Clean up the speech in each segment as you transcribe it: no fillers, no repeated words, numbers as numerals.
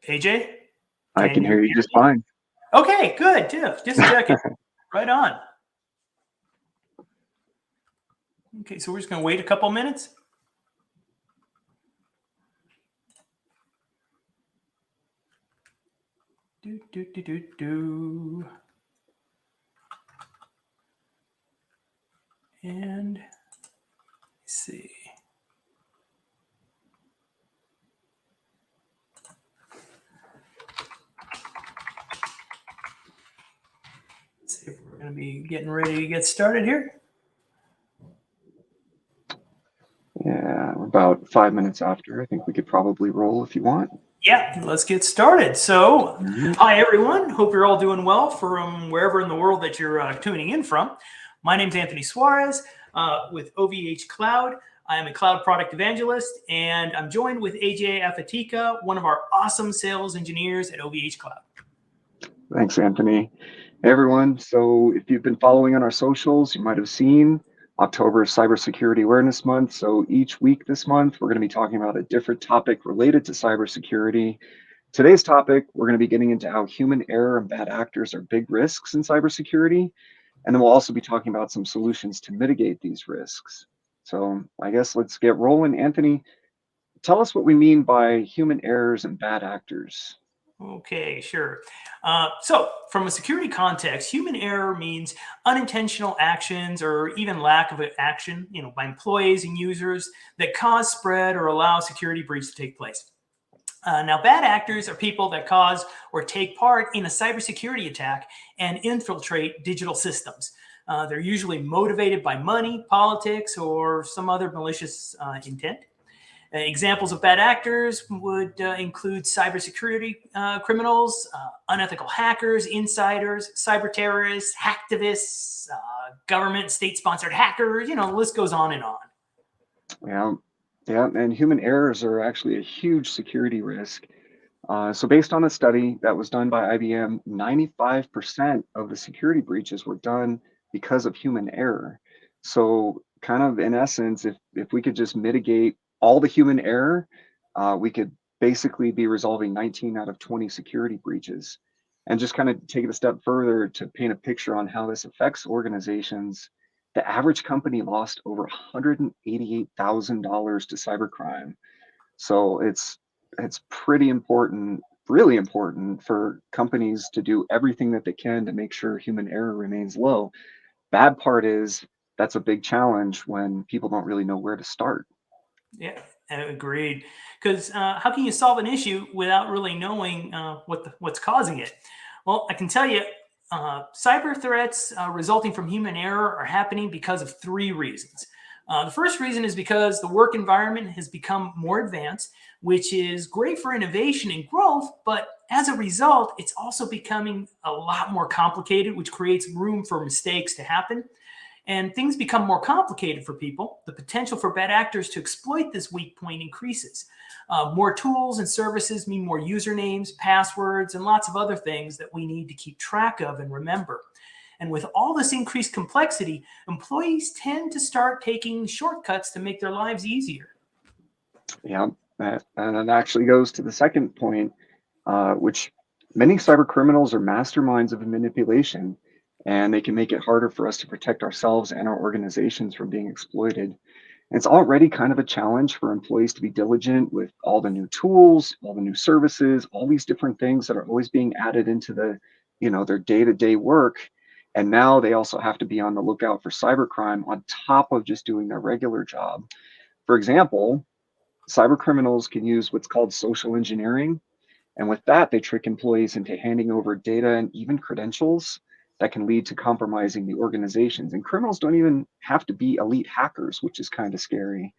AJ, I can can you hear you hear just me? fine. Okay, good, Tiff. Just checking. Right on. Okay, so we're just going to wait a couple minutes. Do, do, do, do, do. And let's see. Let's see if we're going to be getting ready to get started here. Yeah, we're about 5 minutes after. I think we could probably roll if you want. Yeah, let's get started. So, Mhm. hi everyone. Hope you're all doing well from wherever in the world that you're tuning in from. My name's Anthony Suarez with OVH Cloud. I am a cloud product evangelist, and I'm joined with AJ Afatika, one of our awesome sales engineers at OVH Cloud. Thanks, Anthony. Hey, everyone. So, if you've been following on our socials, you might have seen October is Cybersecurity Awareness Month. So, each week this month, we're going to be talking about a different topic related to cybersecurity. Today's topic, we're going to be getting into how human error and bad actors are big risks in cybersecurity. And then we'll also be talking about some solutions to mitigate these risks. So, I guess let's get rolling. Anthony, tell us what we mean by human errors and bad actors. Okay, sure. So, from a security context, human error means unintentional actions or even lack of action, by employees and users that cause spread or allow security breach to take place. Now, bad actors are people that cause or take part in a cybersecurity attack and infiltrate digital systems. They're usually motivated by money, politics, or some other malicious intent. Examples of bad actors would include cybersecurity criminals, unethical hackers, insiders, cyber terrorists, hacktivists, government, state-sponsored hackers. The list goes on and on. Yeah, yeah, and human errors are actually a huge security risk. So, based on a study that was done by IBM, 95% of the security breaches were done because of human error. So, kind of in essence, if we could just mitigate all the human error, we could basically be resolving 19 out of 20 security breaches. And just kind of take it a step further to paint a picture on how this affects organizations. The average company lost over $188,000 to cybercrime. So it's pretty important, really important for companies to do everything that they can to make sure human error remains low. Bad part is that's a big challenge when people don't really know where to start. Yeah, agreed. Because how can you solve an issue without really knowing what's causing it? Well, I can tell you, cyber threats resulting from human error are happening because of three reasons. The first reason is because the work environment has become more advanced, which is great for innovation and growth, but as a result, it's also becoming a lot more complicated, which creates room for mistakes to happen. And things become more complicated for people. The potential for bad actors to exploit this weak point increases. More tools and services mean more usernames, passwords, and lots of other things that we need to keep track of and remember. And with all this increased complexity, employees tend to start taking shortcuts to make their lives easier. Yeah, and it actually goes to the second point, which many cyber criminals are masterminds of manipulation, and they can make it harder for us to protect ourselves and our organizations from being exploited. And it's already kind of a challenge for employees to be diligent with all the new tools, all the new services, all these different things that are always being added into their day-to-day work. And now they also have to be on the lookout for cybercrime on top of just doing their regular job. For example, cyber criminals can use what's called social engineering. And with that, they trick employees into handing over data and even credentials that can lead to compromising the organizations. And criminals don't even have to be elite hackers, which is kind of scary.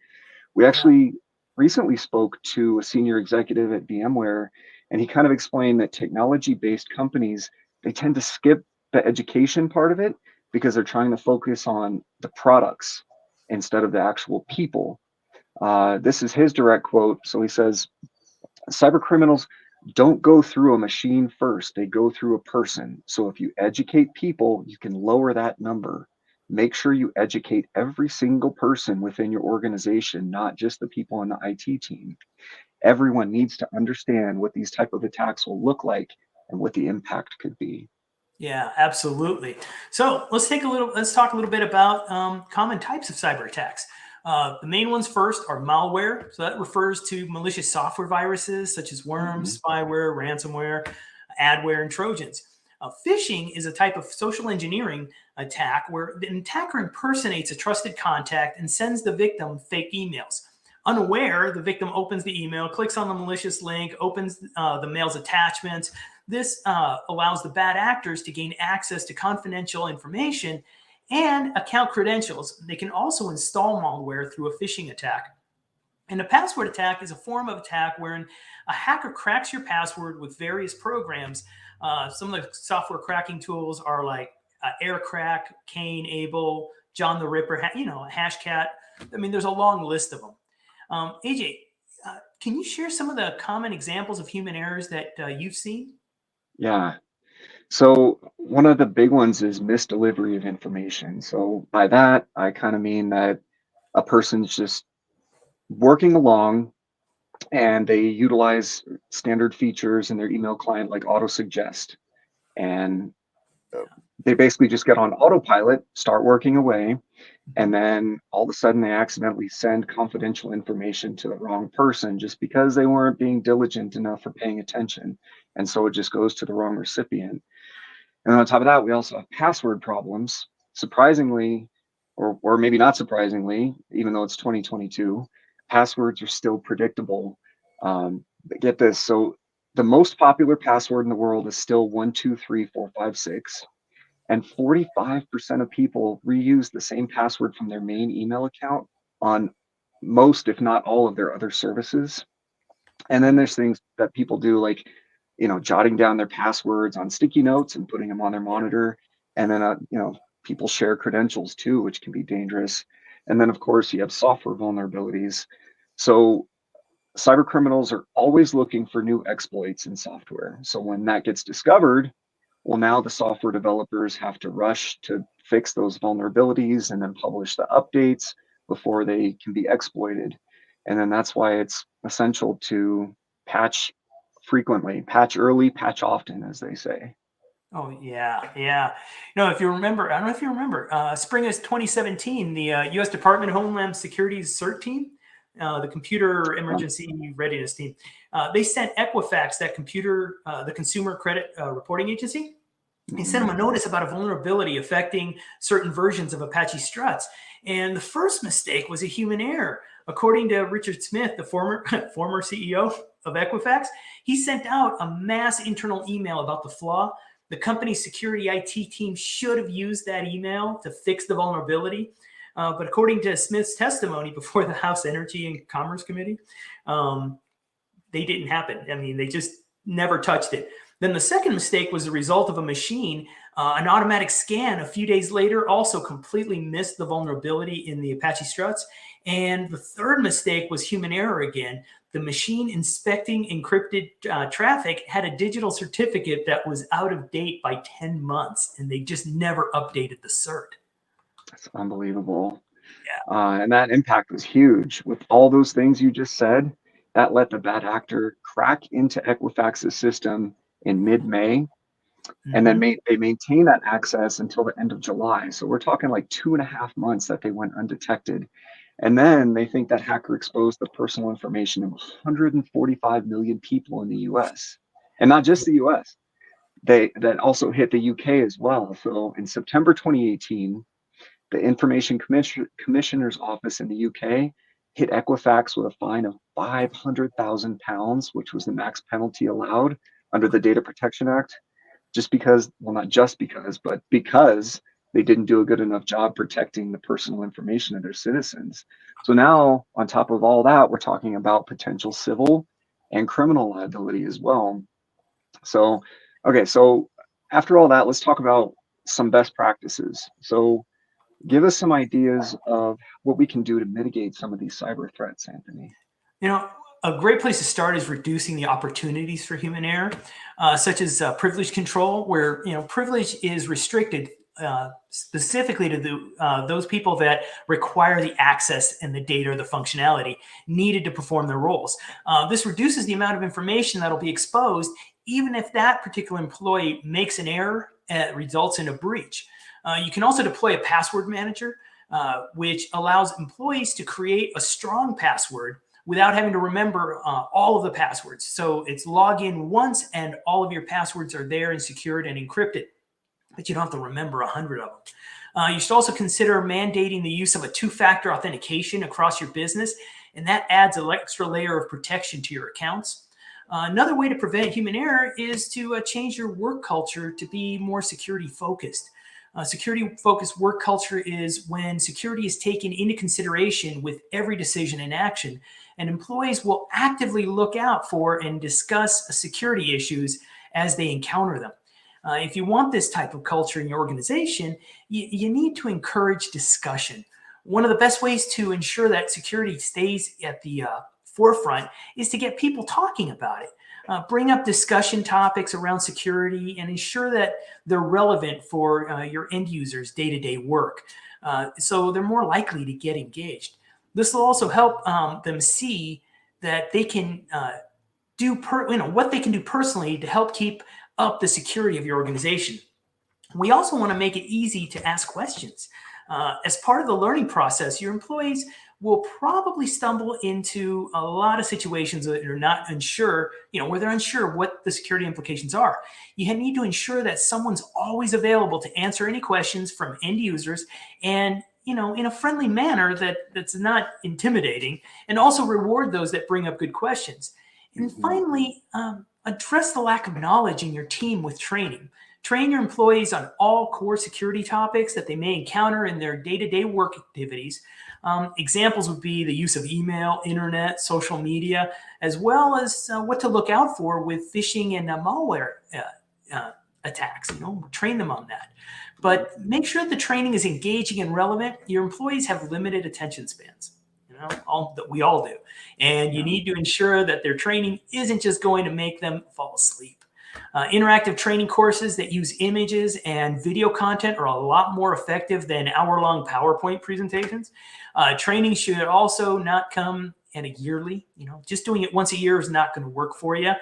We Yeah. actually recently spoke to a senior executive at VMware, and he kind of explained that technology-based companies, they tend to skip the education part of it because they're trying to focus on the products instead of the actual people. This is his direct quote. So he says, cyber criminals don't go through a machine first, they go through a person. So if you educate people, you can lower that number. Make sure you educate every single person within your organization, not just the people on the IT team. everyone needs to understand what these type of attacks will look like and what the impact could be. Yeah, absolutely. So let's talk a little bit about common types of cyber attacks. The main ones first are malware. So that refers to malicious software viruses such as Mhm. worms, spyware, ransomware, adware, and Trojans. Phishing is a type of social engineering attack where the attacker impersonates a trusted contact and sends the victim fake emails. Unaware, the victim opens the email, clicks on the malicious link, opens the mail's attachments. This allows the bad actors to gain access to confidential information and account credentials. They can also install malware through a phishing attack. And a password attack is a form of attack wherein a hacker cracks your password with various programs. Some of the software cracking tools are like AirCrack, Kane, Able, John the Ripper, Hashcat. I mean, there's a long list of them. AJ, can you share some of the common examples of human errors that you've seen? Yeah. So one of the big ones is misdelivery of information. So by that, I kind of mean that a person's just working along and they utilize standard features in their email client like auto suggest. And they basically just get on autopilot, start working away, and then all of a sudden they accidentally send confidential information to the wrong person just because they weren't being diligent enough or paying attention. And so it just goes to the wrong recipient. And on top of that, we also have password problems. Surprisingly, or maybe not surprisingly, even though it's 2022, passwords are still predictable. But get this. So the most popular password in the world is still 123456. And 45% of people reuse the same password from their main email account on most, if not all, of their other services. And then there's things that people do like, jotting down their passwords on sticky notes and putting them on their monitor. And then, people share credentials too, which can be dangerous. And then, of course, you have software vulnerabilities. So cyber criminals are always looking for new exploits in software. So when that gets discovered, well, now the software developers have to rush to fix those vulnerabilities and then publish the updates before they can be exploited. And then that's why it's essential to patch frequently, patch early, patch often, as they say. Oh yeah, yeah. If you remember, I don't know if you remember, spring of 2017, the U.S. Department of Homeland Security's CERT team, the Computer Um, Emergency Readiness Team, they sent Equifax, the Consumer Credit Reporting Agency. They sent mhm, them a notice about a vulnerability affecting certain versions of Apache Struts. And the first mistake was a human error. According to Richard Smith, the former CEO of Equifax, he sent out a mass internal email about the flaw. The company's security IT team should have used that email to fix the vulnerability. But according to Smith's testimony before the House Energy and Commerce Committee, um, they didn't happen. I mean, they just never touched it. Then the second mistake was the result of a machine. An automatic scan a few days later also completely missed the vulnerability in the Apache struts. And the third mistake was human error again. The machine inspecting encrypted traffic had a digital certificate that was out of date by 10 months, and they just never updated the cert. it's unbelievable. Yeah. And that impact was huge. With all those things you just said, that let the bad actor crack into Equifax's system in mid-May. And then Mm-hmm. they maintain that access until the end of July. So we're talking like 2.5 months that they went undetected. And then they think that hacker exposed the personal information of 145 million people in the US. And not just the US. That also hit the UK as well. So in September 2018, the Information Commissioner's Office in the UK hit Equifax with a fine of £500,000, which was the max penalty allowed under the Data Protection Act, just because, well, not just because, but because they didn't do a good enough job protecting the personal information of their citizens. So now, on top of all that, we're talking about potential civil and criminal liability as well. So, okay, so after all that, let's talk about some best practices. So, give us some ideas of what we can do to mitigate some of these cyber threats, Anthony. You know, a great place to start is reducing the opportunities for human error, such as privilege control, where privilege is restricted specifically to those people that require the access and the data or the functionality needed to perform their roles. This reduces the amount of information that'll be exposed, even if that particular employee makes an error that results in a breach. You can also deploy a password manager, which allows employees to create a strong password without having to remember all of the passwords. So it's log in once and all of your passwords are there and secured and encrypted, but you don't have to remember 100 of them. You should also consider mandating the use of a two-factor authentication across your business, and that adds an extra layer of protection to your accounts. Another way to prevent human error is to change your work culture to be more security focused. Security focused work culture is when security is taken into consideration with every decision and action, and employees will actively look out for and discuss security issues as they encounter them. If you want this type of culture in your organization, you need to encourage discussion. One of the best ways to ensure that security stays at the forefront is to get people talking about it. Bring up discussion topics around security and ensure that they're relevant for your end users' day-to-day work. So they're more likely to get engaged. This will also help them see that they can what they can do personally to help keep up the security of your organization. We also want to make it easy to ask questions. As part of the learning process, your employees will probably stumble into a lot of situations that are not unsure, where they're unsure what the security implications are. You need to ensure that someone's always available to answer any questions from end users and in a friendly manner that's not intimidating, and also reward those that bring up good questions. And finally, address the lack of knowledge in your team with training. Train your employees on all core security topics that they may encounter in their day-to-day work activities. Examples would be the use of email, internet, social media, as well as what to look out for with phishing and malware attacks. Train them on that. But make sure the training is engaging and relevant. Your employees have limited attention spans. We all do. And you need to ensure that their training isn't just going to make them fall asleep. Interactive training courses that use images and video content are a lot more effective than hour-long PowerPoint presentations. Training should also not come at a yearly. Just doing it once a year is not going to work for you.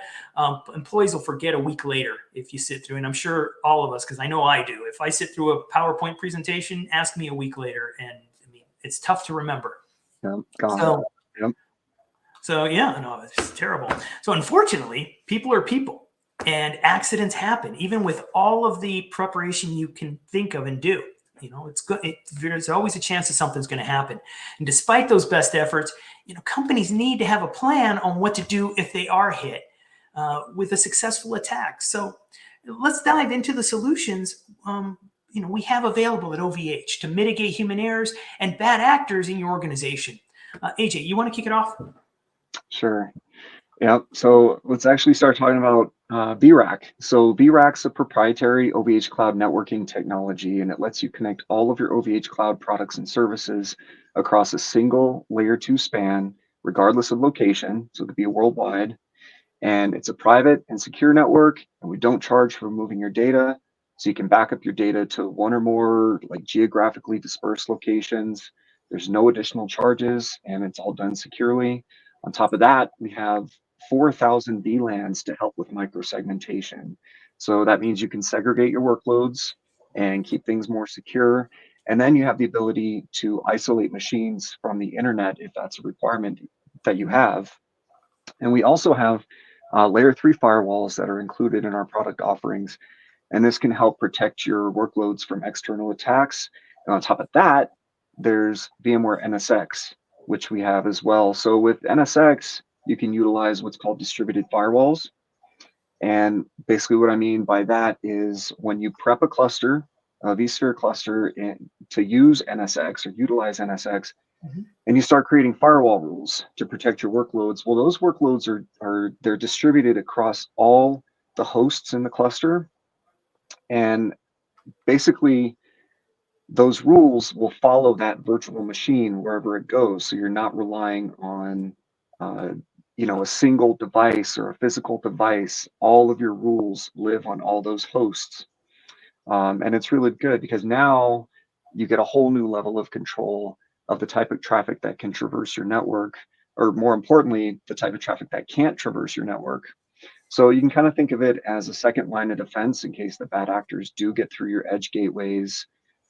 Employees will forget a week later if you sit through, and I'm sure all of us, because I know I do. If I sit through a PowerPoint presentation, ask me a week later, and it's tough to remember. Gone. So yeah, no, it's terrible. So unfortunately, people are people, and accidents happen, even with all of the preparation you can think of and do. It's good. There's always a chance that something's going to happen. And despite those best efforts, companies need to have a plan on what to do if they are hit with a successful attack. So let's dive into the solutions we have available at OVH to mitigate human errors and bad actors in your organization. AJ, you want to kick it off? Sure. Yeah. So let's actually start talking about VRAC. So VRAC's a proprietary OVH cloud networking technology, and it lets you connect all of your OVH cloud products and services across a single layer 2 span, regardless of location. So it could be worldwide. And it's a private and secure network, and we don't charge for moving your data. So you can back up your data to one or more geographically dispersed locations. There's no additional charges, and it's all done securely. On top of that, we have 4,000 VLANs to help with microsegmentation. So that means you can segregate your workloads and keep things more secure. And then you have the ability to isolate machines from the internet if that's a requirement that you have. And we also have layer 3 firewalls that are included in our product offerings. And this can help protect your workloads from external attacks. And on top of that, there's VMware NSX, which we have as well. So with NSX, you can utilize what's called distributed firewalls. And basically what I mean by that is when you prep a cluster, a vSphere cluster, to use NSX or utilize NSX, and you start creating firewall rules to protect your workloads, well, those workloads they're distributed across all the hosts in the cluster. And basically, those rules will follow that virtual machine wherever it goes. So you're not relying on, a single device or a physical device. All of your rules live on all those hosts. And it's really good because now you get a whole new level of control of the type of traffic that can traverse your network, or more importantly, the type of traffic that can't traverse your network. So you can kind of think of it as a second line of defense in case the bad actors do get through your edge gateways.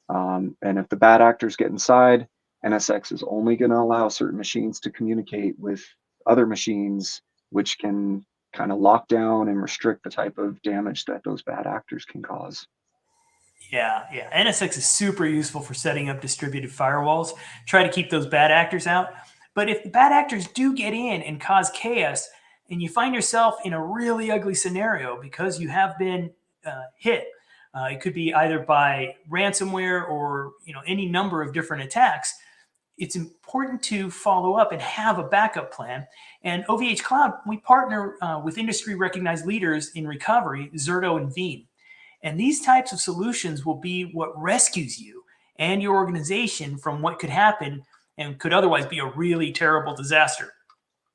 And if the bad actors get inside, NSX is only going to allow certain machines to communicate with other machines, which can kind of lock down and restrict the type of damage that those bad actors can cause. Yeah, yeah. NSX is super useful for setting up distributed firewalls. Try to keep those bad actors out. But if the bad actors do get in and cause chaos, and you find yourself in a really ugly scenario because you have been hit, it could be either by ransomware or any number of different attacks. It's important to follow up and have a backup plan. And OVH Cloud, we partner with industry recognized leaders in recovery, Zerto and Veeam. And these types of solutions will be what rescues you and your organization from what could happen and could otherwise be a really terrible disaster.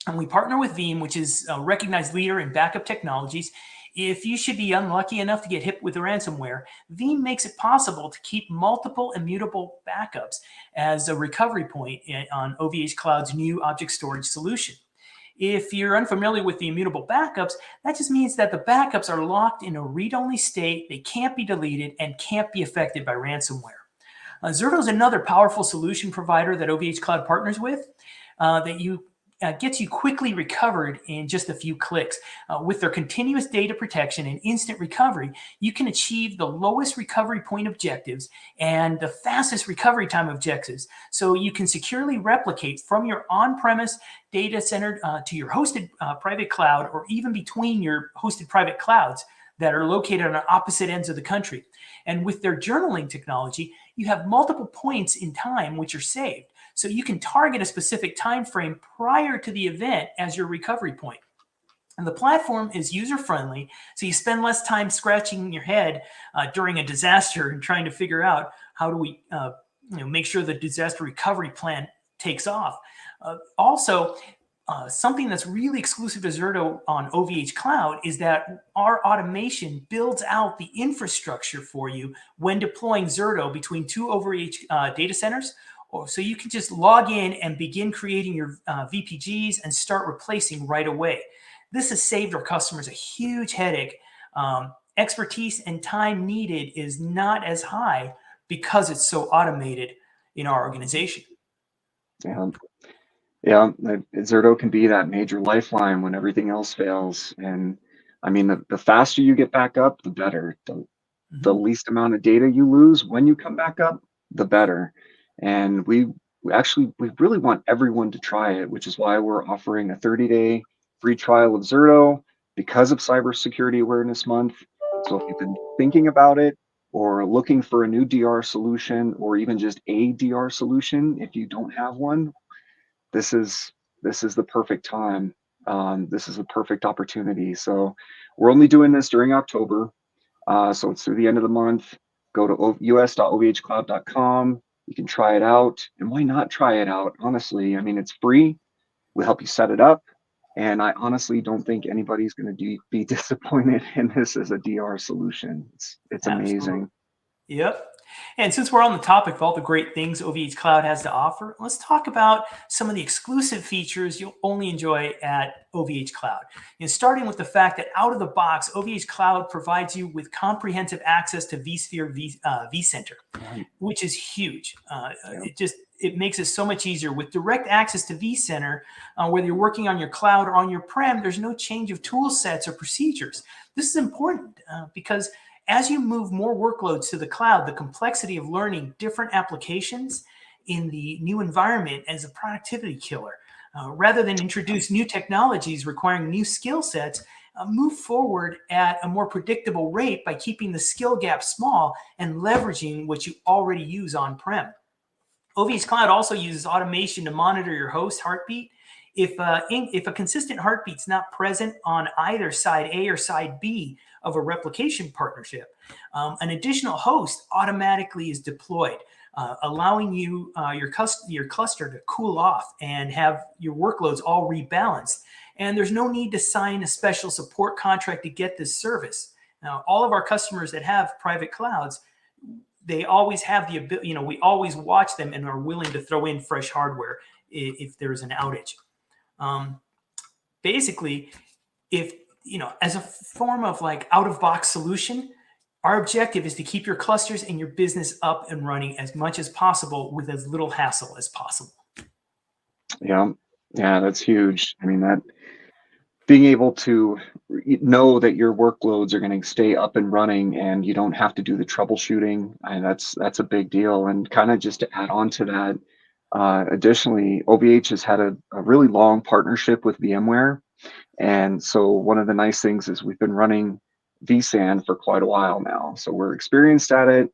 And we partner with Veeam, which is a recognized leader in backup technologies. If you should be unlucky enough to get hit with a ransomware, Veeam makes it possible to keep multiple immutable backups as a recovery point on OVH Cloud's new object storage solution. If you're unfamiliar with the immutable backups, that just means that the backups are locked in a read-only state, they can't be deleted, and can't be affected by ransomware. Zerto is another powerful solution provider that OVH Cloud partners with that gets you quickly recovered in just a few clicks. With their continuous data protection and instant recovery, you can achieve the lowest recovery point objectives and the fastest recovery time objectives. So you can securely replicate from your on-premise data center to your hosted private cloud, or even between your hosted private clouds that are located on opposite ends of the country. And with their journaling technology, you have multiple points in time which are saved. So you can target a specific time frame prior to the event as your recovery point. And the platform is user-friendly, so you spend less time scratching your head during a disaster and trying to figure out how do we make sure the disaster recovery plan takes off. Also, something that's really exclusive to Zerto on OVH Cloud is that our automation builds out the infrastructure for you when deploying Zerto between two OVH data centers. So you can just log in and begin creating your VPGs and start replacing right away. This has saved our customers a huge headache. Expertise and time needed is not as high because it's so automated in our organization. Yeah. Yeah, Zerto can be that major lifeline when everything else fails. And I mean, the faster you get back up, the better. The least amount of data you lose when you come back up, the better. And we really want everyone to try it, which is why we're offering a 30-day free trial of Zerto because of Cybersecurity Awareness Month. So if you've been thinking about it or looking for a new DR solution, or even just a DR solution if you don't have one, this is the perfect time. This is a perfect opportunity. So we're only doing this during October. So it's through the end of the month. Go to us.ovhcloud.com. You can try it out. And why not try it out? Honestly, I mean, it's free. We'll help you set it up. And I honestly don't think anybody's going to be disappointed in this as a DR solution. It's Absolutely. amazing. Yep. And since we're on the topic of all the great things OVH Cloud has to offer, let's talk about some of the exclusive features you'll only enjoy at OVH Cloud. And starting with the fact that out of the box, OVH Cloud provides you with comprehensive access to vSphere vCenter, Right. which is huge. Yeah. It makes it so much easier. With direct access to vCenter, whether you're working on your cloud or on your prem, there's no change of tool sets or procedures. This is important because as you move more workloads to the cloud, the complexity of learning different applications in the new environment is a productivity killer. Rather than introduce new technologies requiring new skill sets, move forward at a more predictable rate by keeping the skill gap small and leveraging what you already use on-prem. OVH Cloud also uses automation to monitor your host heartbeat. If a consistent heartbeat's not present on either side A or side B of a replication partnership, an additional host automatically is deployed, allowing your cluster to cool off and have your workloads all rebalanced. And there's no need to sign a special support contract to get this service. Now, all of our customers that have private clouds, they always have the ability, we always watch them and are willing to throw in fresh hardware if there's an outage. Um, Basically, if, as a form of like out of box solution, our objective is to keep your clusters and your business up and running as much as possible with as little hassle as possible. Yeah, yeah, that's huge. I mean, that being able to know that your workloads are going to stay up and running and you don't have to do the troubleshooting, and that's a big deal. And kind of just to add on to that, additionally, OVH has had a really long partnership with VMware. And so one of the nice things is we've been running vSAN for quite a while now. So we're experienced at it.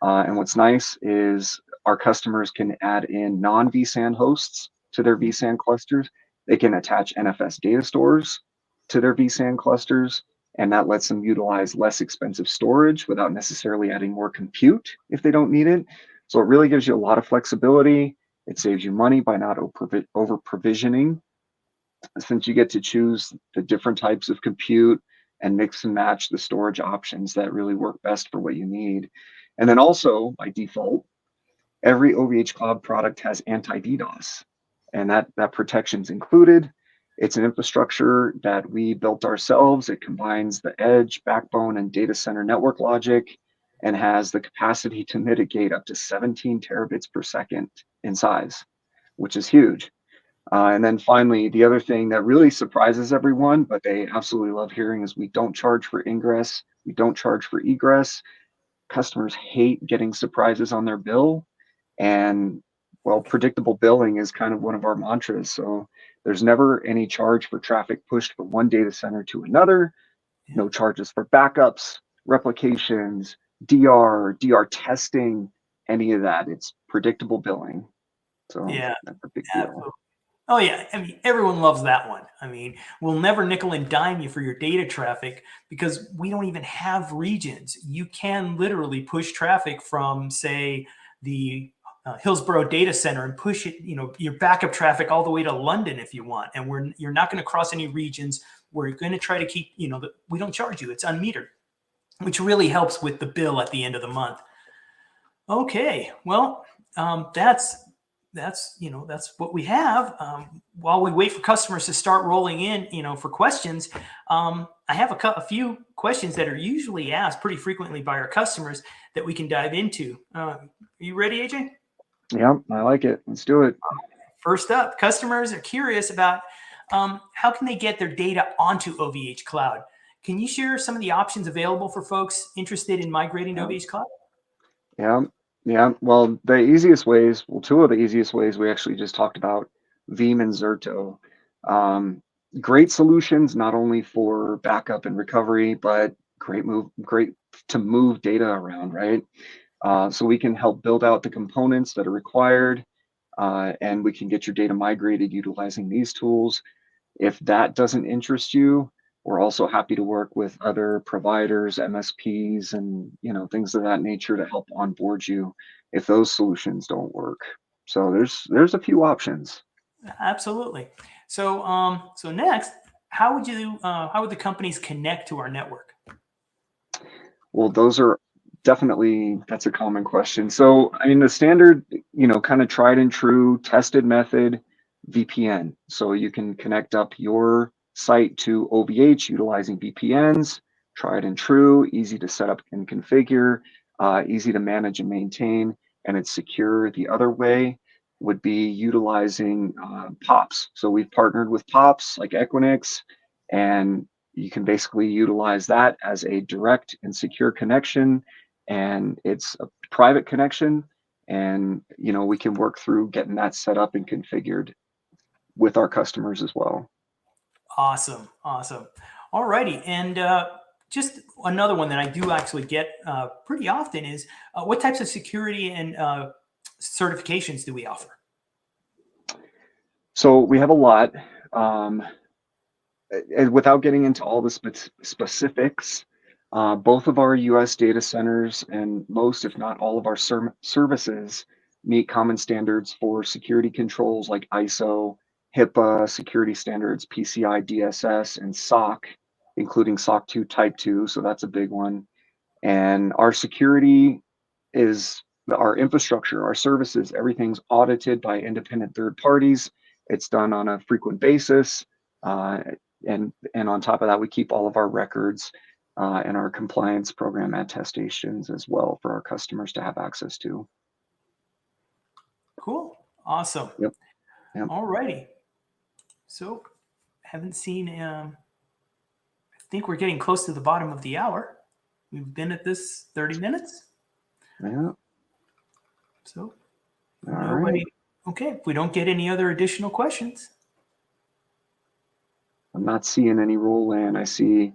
And what's nice is our customers can add in non-vSAN hosts to their vSAN clusters. They can attach NFS data stores to their vSAN clusters, and that lets them utilize less expensive storage without necessarily adding more compute if they don't need it. So it really gives you a lot of flexibility. It saves you money by not over provisioning, since you get to choose the different types of compute and mix and match the storage options that really work best for what you need. And then also by default, every OVH cloud product has anti-DDoS, and that protection's included. It's an infrastructure that we built ourselves. It combines the edge, backbone, and data center network logic, and has the capacity to mitigate up to 17 terabits per second in size, which is huge. And then finally, the other thing that really surprises everyone, but they absolutely love hearing, is we don't charge for ingress. We don't charge for egress. Customers hate getting surprises on their bill. And well, predictable billing is kind of one of our mantras. So there's never any charge for traffic pushed from one data center to another. Yeah. No charges for backups, replications, DR testing, any of that. It's predictable billing. So Yeah. that's a big deal. Oh yeah, I mean everyone loves that one. I mean, we'll never nickel and dime you for your data traffic because we don't even have regions. You can literally push traffic from, say, the Hillsborough data center and push it, your backup traffic all the way to London if you want, and you're not going to cross any regions. We're going to try to keep, we don't charge you; it's unmetered, which really helps with the bill at the end of the month. Okay, well, that's what we have. While we wait for customers to start rolling in, for questions, I have a few questions that are usually asked pretty frequently by our customers that we can dive into. Are you ready, AJ? Yeah, I like it. Let's do it. First up, customers are curious about how can they get their data onto OVH Cloud. Can you share some of the options available for folks interested in migrating to Yeah, OVH Cloud? yeah, yeah. Well, the easiest ways, well, two of the easiest ways we actually just talked about, Veeam and Zerto. Um, Great solutions, not only for backup and recovery, but great to move data around, right? So we can help build out the components that are required, and we can get your data migrated utilizing these tools. If that doesn't interest you, we're also happy to work with other providers, MSPs, and things of that nature to help onboard you if those solutions don't work. So there's a few options. Absolutely. So next, how would the companies connect to our network? Well, those are definitely, that's a common question. So I mean the standard, kind of tried and true tested method, VPN. So you can connect up your site to OVH utilizing VPNs, tried and true, easy to set up and configure, easy to manage and maintain, and it's secure. The other way would be utilizing POPs. So we've partnered with POPs like Equinix, and you can basically utilize that as a direct and secure connection, and it's a private connection, and we can work through getting that set up and configured with our customers as well. Awesome, awesome. All righty, and just another one that I do actually get pretty often is what types of security and certifications do we offer? So we have a lot. um, and without getting into all the specifics, both of our US data centers and most, if not all, of our services meet common standards for security controls like ISO, HIPAA, security standards, PCI DSS, and SOC including SOC 2 Type 2. So that's a big one. And our security is our infrastructure, our services, everything's audited by independent third parties. It's done on a frequent basis. And on top of that, we keep all of our records and our compliance program attestations as well for our customers to have access to. Cool. Awesome. Yep. Yep. All righty. So haven't seen, I think we're getting close to the bottom of the hour. We've been at this 30 minutes. Yeah. So All nobody, right. okay, if we don't get any other additional questions. I'm not seeing any Roland. I see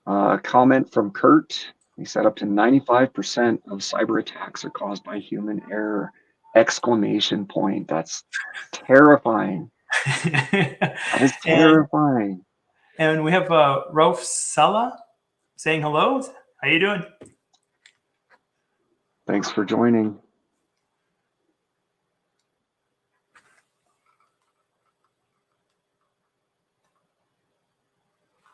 a comment from Kurt. He said up to 95% of cyber attacks are caused by human error! Exclamation point. That's terrifying. That is and terrifying. and we have Rauf Salah saying hello. How you doing? Thanks for joining.